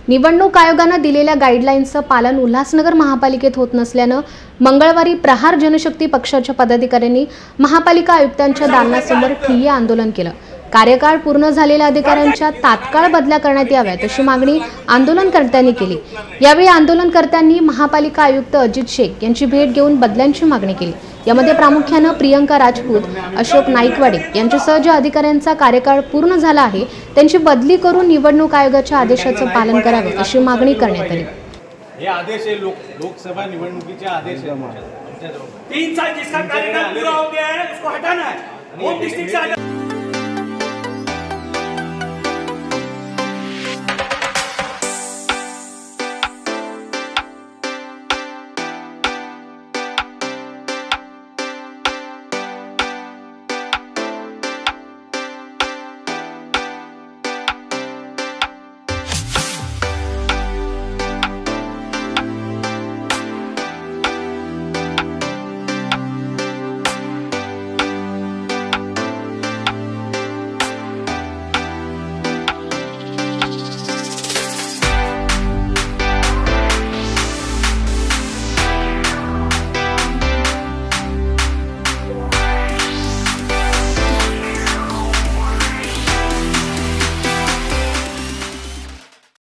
निवडणूक आयोगाने दिलेल्या गाईडलाईन्सचं पालन उल्हासनगर महापालिकेत होत नसल्याने मंगळवारी प्रहार जनशक्ती पक्षाच्या पदाधिकाऱ्यांनी महापालिका आयुक्तांच्या दालनासमोर ठिय्या आंदोलन केलं। कार्यकाळ पूर्ण झालेल्या अधिकाऱ्यांच्या तात्काळ बदल्या करण्यात याव्यात अशी मागणी आंदोलनकर्त्यांनी केली। यावेळी आंदोलनकर्त्यांनी महापालिका आयुक्त अजित शेख यांची भेट घेऊन बदल्यांची मागणी केली। यामध्ये प्रामुख्याने प्रियंका राजपूत, अशोक नाईकवाडे यांच्यासह ज्या अधिकाऱ्यांचा कार्यकाळ पूर्ण झाला आहे त्यांची बदली करून निवडणूक आयोगाच्या आदेशाचं पालन करावे अशी मागणी करण्यात आली। हे आदेश है लोकसभा निवडणुकीचे आदेश है। 3 साल जिसका कार्यकाल पूरा हो गया है उसको हटाना है। होम डिस्ट्रिक्ट से